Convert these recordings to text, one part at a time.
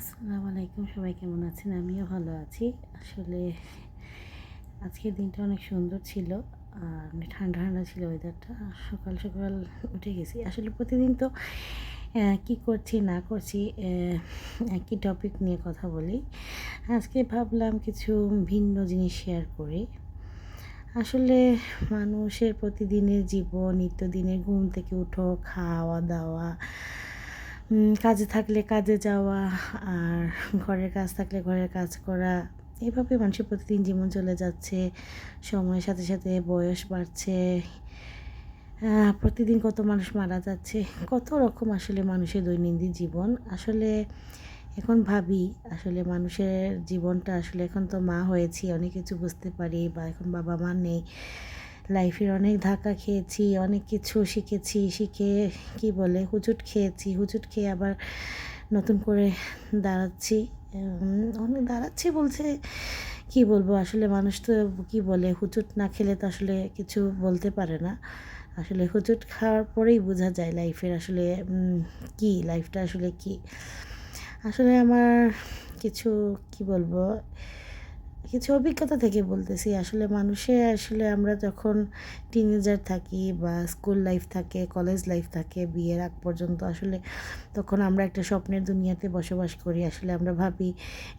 আসসালামু আলাইকুম, সবাই কেমন আছেন? আমিও ভালো আছি। আসলে আজকের দিনটা অনেক সুন্দর ছিল। আর ঠান্ডা, ঠান্ডা ছিল ওয়েদারটা। সকাল, সকাল উঠে গেছি। আসলে প্রতিদিন তো কী করছি না করছি একই টপিক নিয়ে কথা বলি। আজকে ভাবলাম কিছু ভিন্ন জিনিস শেয়ার করি। আসলে মানুষের প্রতিদিনের জীবন, নিত্যদিনের ঘুম থেকে উঠো, খাওয়া-দাওয়া, কাজে থাকলে কাজে যাওয়া, আর ঘরের কাজ থাকলে ঘরের কাজ করা। এভাবে মানুষের প্রতিদিন জীবন চলে যাচ্ছে। সময়ের সাথে, সাথে বয়স বাড়ছে। প্রতিদিন কত মানুষ মারা যাচ্ছে। কত রকম আসলে মানুষের দৈনন্দিন জীবন। আসলে এখন ভাবি আসলে মানুষের জীবনটা আসলে এখন তো মা হয়েছি, অনেক কিছু বুঝতে পারি বা এখন বাবা-মা নেই। লাইফের অনেক ধাক্কা খেয়েছি, অনেক কিছু শিখেছি, শিখে কী বলে হুজুট খেয়েছি। হুজুট খেয়ে আবার নতুন করে দাঁড়াচ্ছি। অনেক দাঁড়াচ্ছি বলতে কী বলবো, আসলে মানুষ তো কী বলে হুজুট না খেলে তো আসলে কিছু বলতে পারে না। আসলে হুজুট খাওয়ার পরেই বোঝা যায় লাইফের আসলে কী, লাইফটা আসলে কী। আসলে আমার কিছু কী বলবো, কিছু অভিজ্ঞতা থেকে বলতেছি। আসলে আসলে আমরা যখন টিনেজার থাকি বা স্কুল লাইফ থাকে, কলেজ লাইফ থাকে, বিয়ের আগ পর্যন্ত আসলে তখন আমরা একটা স্বপ্নের দুনিয়াতে বসবাস করি। আসলে আমরা ভাবি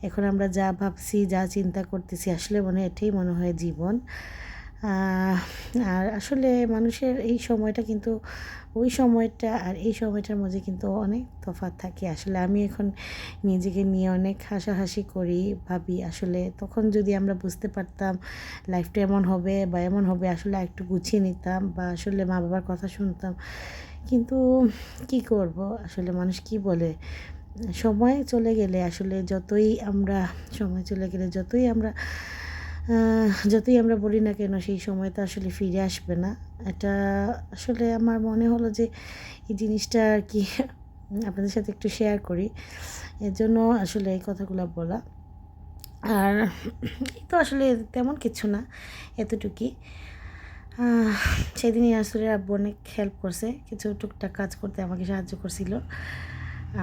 এখন আমরা যা ভাবছি, যা চিন্তা করতেছি আসলে এটাই মনে হয় জীবন। আর আসলে মানুষের এই সময়টা কিন্তু ওই সময়টা আর এই সময়টার মধ্যে কিন্তু অনেক তফাৎ থাকে। আসলে আমি এখন নিজেকে নিয়ে অনেক হাসাহাসি করি, ভাবি আসলে তখন যদি আমরা বুঝতে পারতাম লাইফটা এমন হবে বা এমন হবে, আসলে একটু গুছিয়ে নিতাম বা আসলে মা-বাবার কথা শুনতাম। কিন্তু কী করব, আসলে মানুষ কী বলে, সময় চলে গেলে আসলে যতই আমরা বলি না কেন সেই সময় তো আসলে ফিরে আসবে না। এটা আসলে আমার মনে হলো যে এই জিনিসটা আর কি আপনাদের সাথে একটু শেয়ার করি। এজন্য আসলে এই কথাগুলো বলা। আর এই তো আসলে তেমন কিছু না, এতটুকুই। সেদিনই আসলে আব্বু অনেক হেল্প করছে, কিছু টুকটাক কাজ করতে আমাকে সাহায্য করছিল।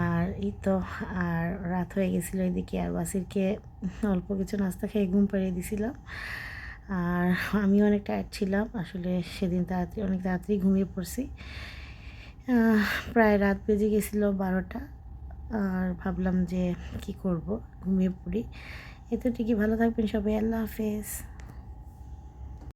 আর এই তো, আর রাত হয়ে গেছিলো এদিকে, আর ওয়াসিরকে অল্প কিছু নাস্তা খেয়ে ঘুম পাড়িয়ে দিছিলাম। আর আমিও অনেক টায়ার্ড ছিলাম, আসলে সেদিন অনেক তাড়াতাড়ি ঘুমিয়ে পড়ছি। প্রায় রাত বেজে গেছিলো 12টা। আর ভাবলাম যে কী করব, ঘুমিয়ে পড়ি। এতটুকুই, ভালো থাকবেন সবাই, আল্লাহ হাফেজ।